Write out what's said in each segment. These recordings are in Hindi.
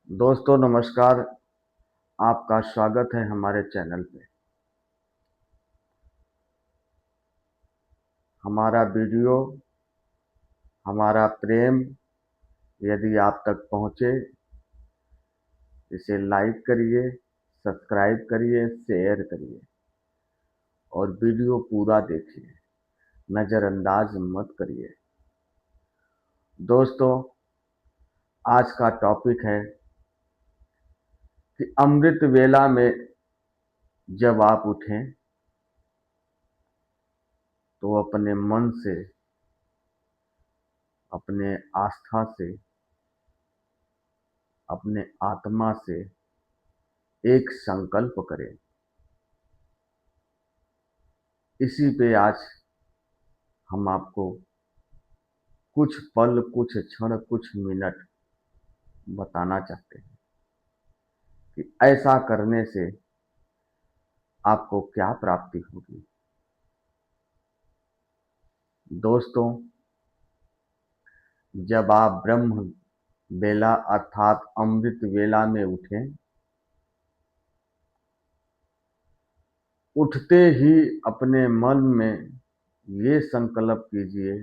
दोस्तों नमस्कार। आपका स्वागत है हमारे चैनल पे। हमारा वीडियो, हमारा प्रेम यदि आप तक पहुंचे, इसे लाइक करिए, सब्सक्राइब करिए, शेयर करिए और वीडियो पूरा देखिए, नज़रअंदाज मत करिए। दोस्तों, आज का टॉपिक है कि अमृत वेला में जब आप उठें तो अपने मन से, अपने आस्था से, अपने आत्मा से एक संकल्प करें। इसी पे आज हम आपको कुछ पल, कुछ क्षण, कुछ मिनट बताना चाहते हैं कि ऐसा करने से आपको क्या प्राप्ति होगी। दोस्तों, जब आप ब्रह्म वेला अर्थात अमृत वेला में उठें, उठते ही अपने मन में ये संकल्प कीजिए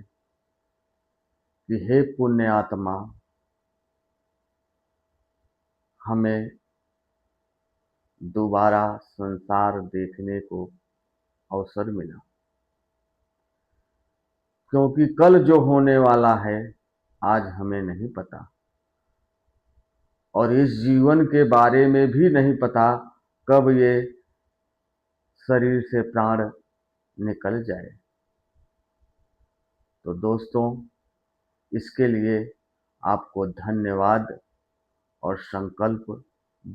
कि हे पुण्य आत्मा, हमें दोबारा संसार देखने को अवसर मिला, क्योंकि कल जो होने वाला है आज हमें नहीं पता और इस जीवन के बारे में भी नहीं पता कब ये शरीर से प्राण निकल जाए। तो दोस्तों, इसके लिए आपको धन्यवाद और संकल्प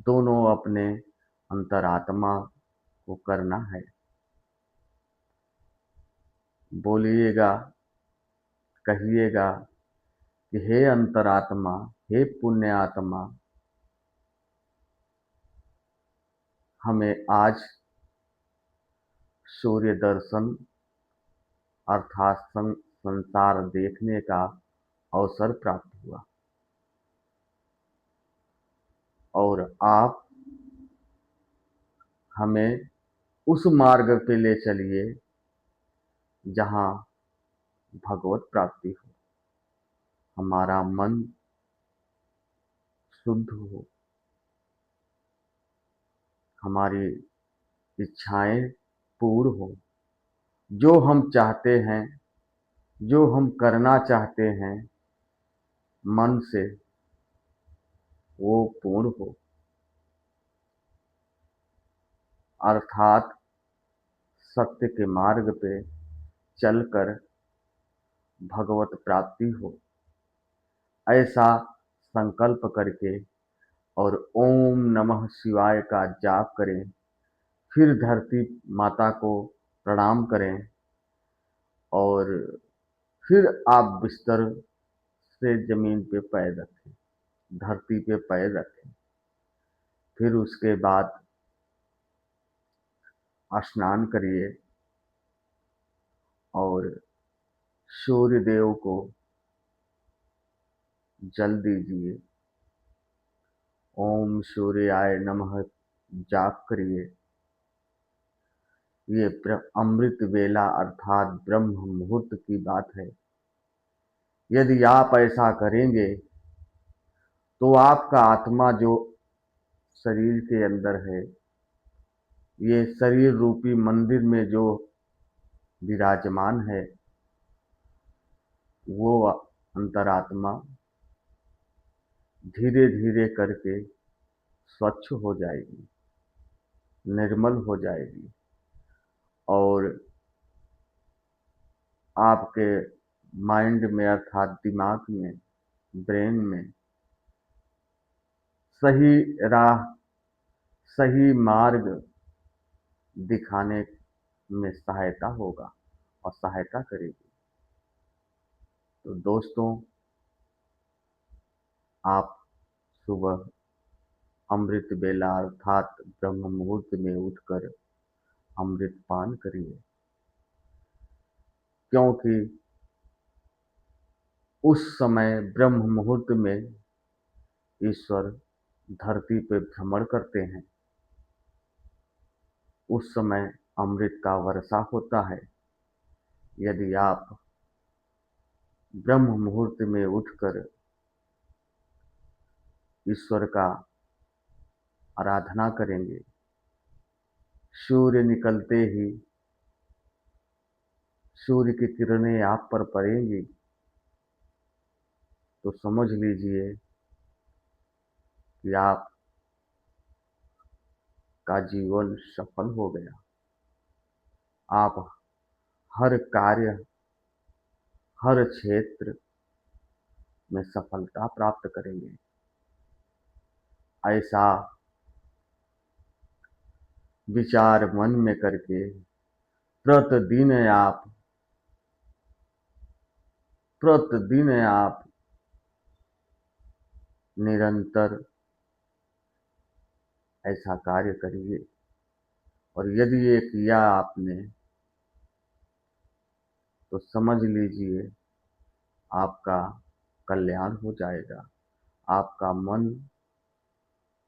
दोनों अपने अंतरात्मा को करना है। बोलिएगा, कहिएगा कि हे अंतरात्मा, हे पुण्य आत्मा, हमें आज सूर्य दर्शन अर्थात संसार देखने का अवसर प्राप्त हुआ और आप हमें उस मार्ग पे ले चलिए जहाँ भगवत प्राप्ति हो, हमारा मन शुद्ध हो, हमारी इच्छाएं पूर्ण हो, जो हम चाहते हैं, जो हम करना चाहते हैं मन से, वो पूर्ण हो, अर्थात सत्य के मार्ग पे चलकर भगवत प्राप्ति हो। ऐसा संकल्प करके और ओम नमः शिवाय का जाप करें, फिर धरती माता को प्रणाम करें और फिर आप बिस्तर से जमीन पे पैर रखें, धरती पे पैर रखें। फिर उसके बाद स्नान करिए और सूर्य देव को जल दीजिए, ओम सूर्याय नमः जाप करिए। ये अमृत वेला अर्थात ब्रह्म मुहूर्त की बात है। यदि आप ऐसा करेंगे तो आपका आत्मा जो शरीर के अंदर है, ये शरीर रूपी मंदिर में जो विराजमान है, वो अंतरात्मा धीरे धीरे करके स्वच्छ हो जाएगी, निर्मल हो जाएगी और आपके माइंड में अर्थात दिमाग में, ब्रेन में सही राह, सही मार्ग दिखाने में सहायता होगा और सहायता करेगी। तो दोस्तों, आप सुबह अमृत बेला अर्थात ब्रह्म मुहूर्त में उठकर अमृत पान करिए, क्योंकि उस समय ब्रह्म मुहूर्त में ईश्वर धरती पे भ्रमण करते हैं, उस समय अमृत का वर्षा होता है। यदि आप ब्रह्म मुहूर्त में उठकर ईश्वर का आराधना करेंगे, सूर्य निकलते ही सूर्य की किरणें आप पर पड़ेंगी, तो समझ लीजिए कि आपका जीवन सफल हो गया। आप हर कार्य, हर क्षेत्र में सफलता प्राप्त करेंगे। ऐसा विचार मन में करके प्रतिदिन आप निरंतर ऐसा कार्य करिए। और यदि ये किया आपने, तो समझ लीजिए आपका कल्याण हो जाएगा। आपका मन,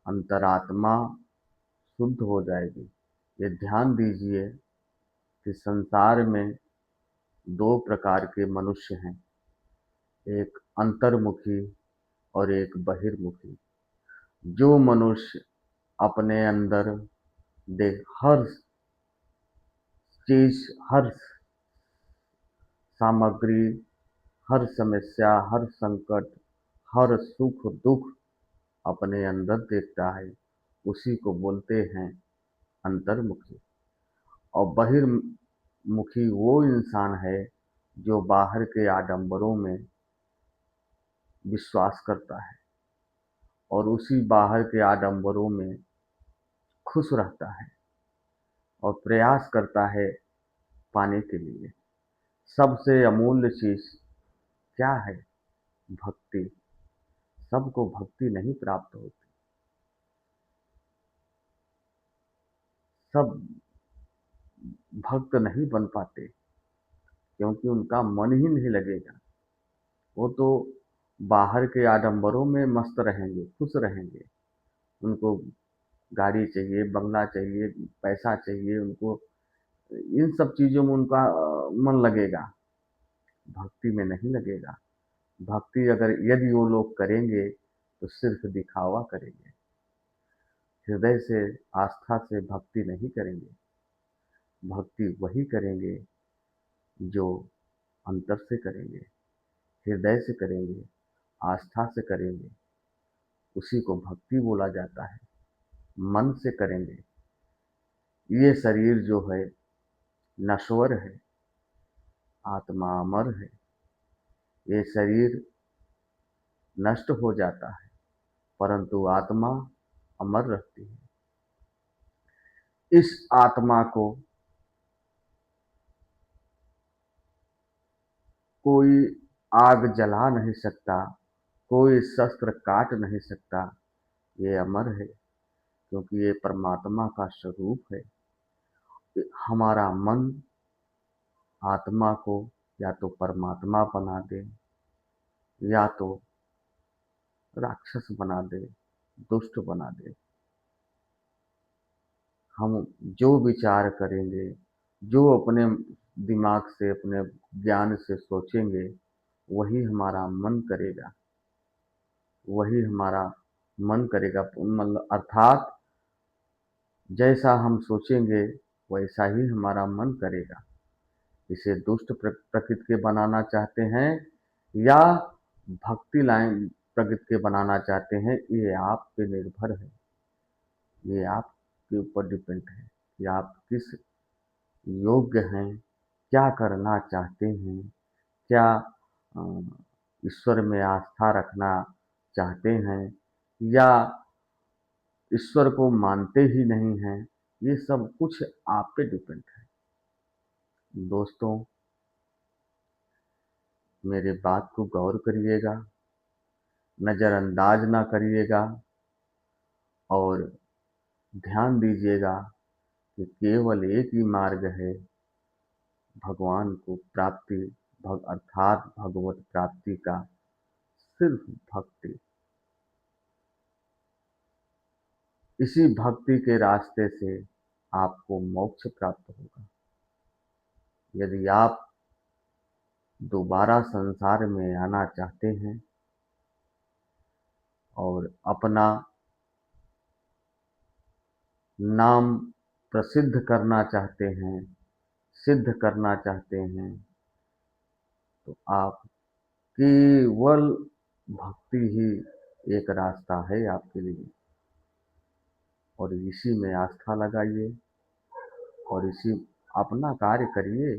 अंतरात्मा शुद्ध हो जाएगी। ये ध्यान दीजिए कि संसार में दो प्रकार के मनुष्य हैं, एक अंतर्मुखी और एक बहिर्मुखी। जो मनुष्य अपने अंदर हर चीज, हर सामग्री, हर समस्या, हर संकट, हर सुख दुख अपने अंदर देखता है, उसी को बोलते हैं अंतर्मुखी। और बहिर्मुखी वो इंसान है जो बाहर के आडंबरों में विश्वास करता है और उसी बाहर के आडंबरों में खुश रहता है और प्रयास करता है पाने के लिए। सबसे अमूल्य चीज क्या है? भक्ति। सबको भक्ति नहीं प्राप्त होती। सब भक्त नहीं बन पाते क्योंकि उनका मन ही नहीं लगेगा। वो तो बाहर के आडंबरों में मस्त रहेंगे, खुश रहेंगे। उनको गाड़ी चाहिए, बंगला चाहिए, पैसा चाहिए, उनको इन सब चीजों में उनका मन लगेगा, भक्ति में नहीं लगेगा। भक्ति अगर यदि वो लोग करेंगे तो सिर्फ दिखावा करेंगे, हृदय से, आस्था से भक्ति नहीं करेंगे। भक्ति वही करेंगे जो अंतर से करेंगे, हृदय से करेंगे, आस्था से करेंगे, उसी को भक्ति बोला जाता है। मन से करेंगे। ये शरीर जो है नश्वर है, आत्मा अमर है। ये शरीर नष्ट हो जाता है परंतु आत्मा अमर रहती है। इस आत्मा को कोई आग जला नहीं सकता, कोई शस्त्र काट नहीं सकता। ये अमर है क्योंकि ये परमात्मा का स्वरूप है। हमारा मन आत्मा को या तो परमात्मा बना दे या तो राक्षस बना दे, दुष्ट बना दे। हम जो विचार करेंगे, जो अपने दिमाग से, अपने ज्ञान से सोचेंगे, वही हमारा मन करेगा, वही हमारा मन करेगा। मतलब अर्थात जैसा हम सोचेंगे वैसा ही हमारा मन करेगा। इसे दुष्ट प्रकृति के बनाना चाहते हैं या भक्ति लाइन प्रकृति के बनाना चाहते हैं, ये आप पे निर्भर है। ये आपके ऊपर डिपेंड है कि आप किस योग्य हैं, क्या करना चाहते हैं, क्या ईश्वर में आस्था रखना चाहते हैं या ईश्वर को मानते ही नहीं हैं। ये सब कुछ आप पे डिपेंड है। दोस्तों, मेरे बात को गौर करिएगा, नज़रअंदाज ना करिएगा और ध्यान दीजिएगा कि केवल एक ही मार्ग है भगवान को प्राप्ति, अर्थात भगवत प्राप्ति का, सिर्फ भक्ति। इसी भक्ति के रास्ते से आपको मोक्ष प्राप्त होगा। यदि आप दोबारा संसार में आना चाहते हैं और अपना नाम प्रसिद्ध करना चाहते हैं, सिद्ध करना चाहते हैं, तो आप केवल भक्ति ही एक रास्ता है आपके लिए, और इसी में आस्था लगाइए और इसी अपना कार्य करिए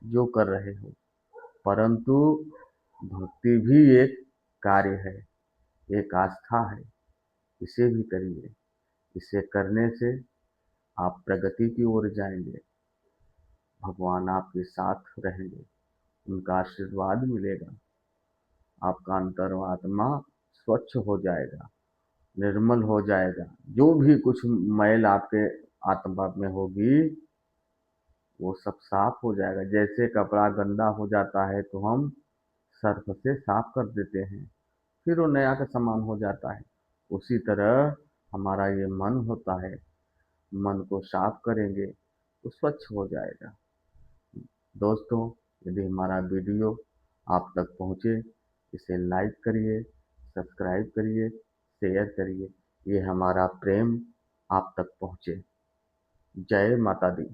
जो कर रहे हो। परंतु भक्ति भी एक कार्य है, एक आस्था है, इसे भी करिए। इसे करने से आप प्रगति की ओर जाएंगे, भगवान आपके साथ रहेंगे, उनका आशीर्वाद मिलेगा, आपका अंतरात्मा स्वच्छ हो जाएगा, निर्मल हो जाएगा। जो भी कुछ मैल आपके आत्मा में होगी वो सब साफ हो जाएगा। जैसे कपड़ा गंदा हो जाता है तो हम सर्फ से साफ कर देते हैं, फिर वो नया का समान हो जाता है। उसी तरह हमारा ये मन होता है, मन को साफ करेंगे तो स्वच्छ हो जाएगा। दोस्तों, यदि हमारा वीडियो आप तक पहुँचे, इसे लाइक करिए, सब्सक्राइब करिए, शेयर करिए। ये हमारा प्रेम आप तक पहुँचे। जय माता दी।